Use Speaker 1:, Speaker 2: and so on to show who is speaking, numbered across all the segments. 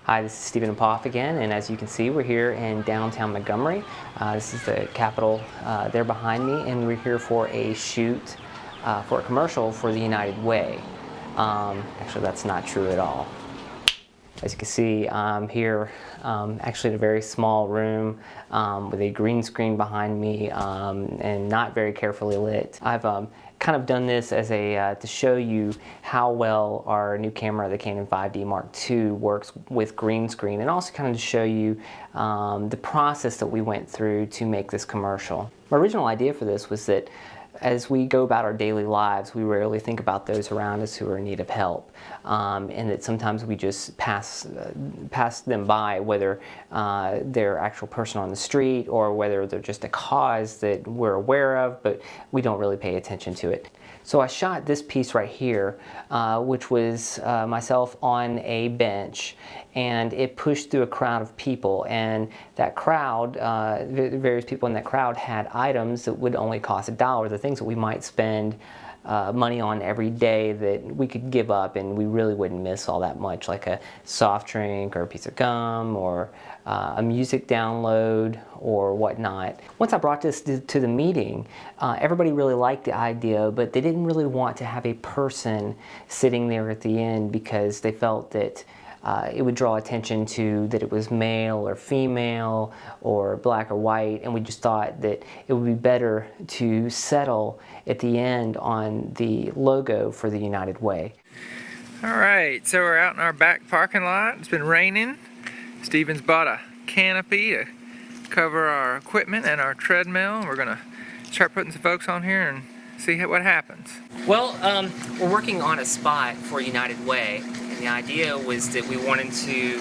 Speaker 1: Hi, this is Stephen Poff again, and as you can see, we're here in downtown Montgomery. This is the Capitol there behind me, and we're here for a shoot for a commercial for the United Way. Actually, that's not true at all. As you can see, I'm here actually in a very small room with a green screen behind me and not very carefully lit. I've kind of done this as a to show you how well our new camera, the Canon 5D Mark II, works with green screen, and also kind of to show you the process that we went through to make this commercial. My original idea for this was that as we go about our daily lives, we rarely think about those around us who are in need of help, and that sometimes we just pass them by, whether they're actual person on the street or whether they're just a cause that we're aware of, but we don't really pay attention to it. So I shot this piece right here, which was myself on a bench, and it pushed through a crowd of people, and that crowd, various people in that crowd had items that would only cost $1, the things that we might spend money on every day that we could give up and we really wouldn't miss all that much, like a soft drink or a piece of gum or a music download or whatnot. Once I brought this to the meeting, everybody really liked the idea, but they didn't really want to have a person sitting there at the end because they felt that it would draw attention to that it was male or female or black or white, and we just thought that it would be better to settle at the end on the logo for the United Way.
Speaker 2: All right, so we're out in our back parking lot. It's been raining. Stephen's bought a canopy to cover our equipment and our treadmill. We're gonna start putting some folks on here and see what happens.
Speaker 1: Well, we're working on a spot for United Way. The idea was that we wanted to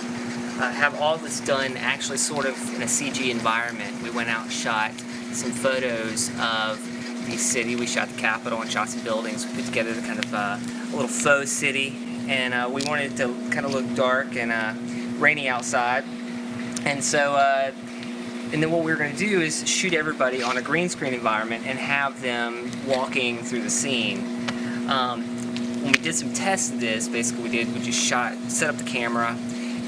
Speaker 1: have all this done actually sort of in a CG environment. We went out and shot some photos of the city. We shot the Capitol and shot some buildings. We put together the kind of a little faux city, and we wanted it to kind of look dark and rainy outside. And so, and then what we were going to do is shoot everybody on a green screen environment and have them walking through the scene. When we did some tests of this, basically we just set up the camera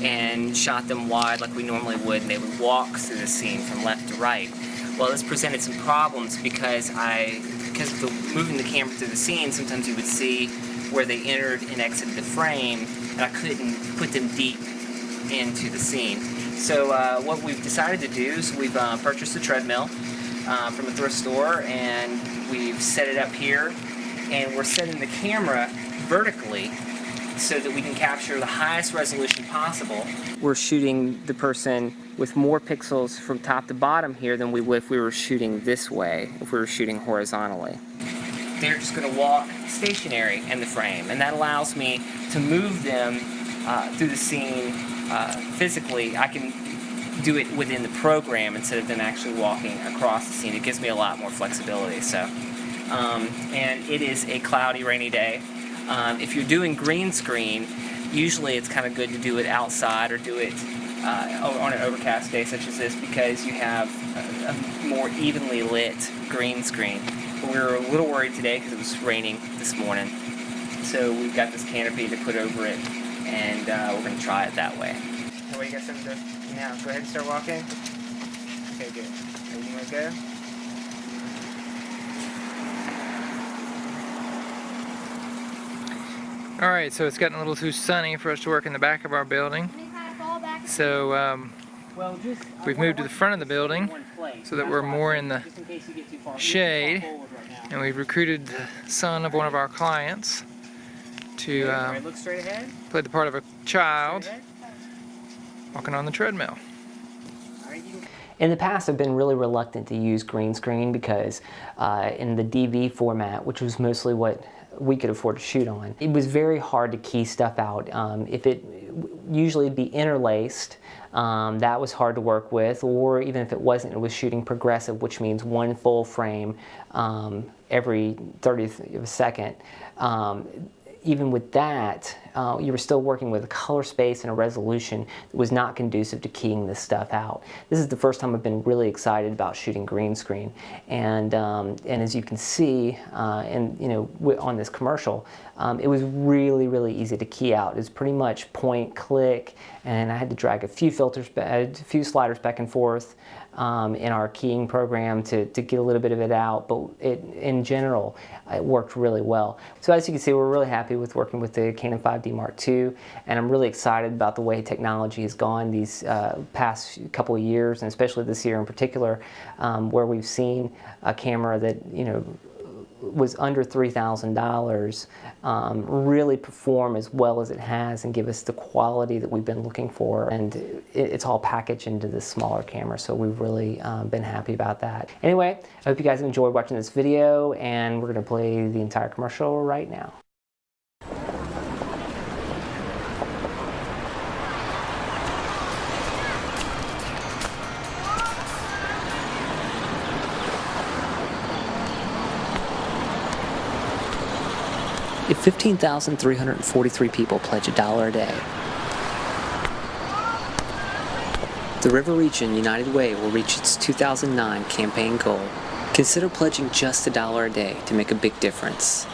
Speaker 1: and shot them wide like we normally would, and they would walk through the scene from left to right. Well, this presented some problems because of moving the camera through the scene, sometimes you would see where they entered and exited the frame, and I couldn't put them deep into the scene. So what we've decided to do is we've purchased a treadmill from a thrift store, and we've set it up here, and we're setting the camera vertically so that we can capture the highest resolution possible. We're shooting the person with more pixels from top to bottom here than we would if we were shooting this way, if we were shooting horizontally. They're just going to walk stationary in the frame, and that allows me to move them through the scene physically. I can do it within the program instead of them actually walking across the scene. It gives me a lot more flexibility. So, and it is a cloudy, rainy day. If you're doing green screen, usually it's kind of good to do it outside or do it on an overcast day such as this, because you have a more evenly lit green screen. But we were a little worried today because it was raining this morning. So we've got this canopy to put over it, and we're going to try it that way. So what do you guys want to do now? Go ahead and start walking. Okay, good. You want to go?
Speaker 2: Alright, so it's gotten a little too sunny for us to work in the back of our building. So we've moved to the front of the building so that we're more in the shade. And we've recruited the son of one of our clients to play the part of a child walking on the treadmill.
Speaker 1: In the past, I've been really reluctant to use green screen because in the DV format, which was mostly what we could afford to shoot on, it was very hard to key stuff out. If it usually be interlaced, that was hard to work with, or even if it wasn't, it was shooting progressive, which means one full frame every 30th of a second. even with that, you were still working with a color space and a resolution that was not conducive to keying this stuff out. This is the first time I've been really excited about shooting green screen, and as you can see, on this commercial, it was really easy to key out. It's pretty much point click, and I had to drag a few sliders back and forth in our keying program to get a little bit of it out, but in general it worked really well. So as you can see, we're really happy with working with the Canon 5D Mark II, and I'm really excited about the way technology has gone these past couple of years, and especially this year in particular, where we've seen a camera that was under $3,000 really perform as well as it has and give us the quality that we've been looking for, and it's all packaged into this smaller camera, so we've really been happy about that. Anyway, I hope you guys enjoyed watching this video, and we're going to play the entire commercial right now. If 15,343 people pledge $1 a day, the River Region United Way will reach its 2009 campaign goal. Consider pledging just $1 a day to make a big difference.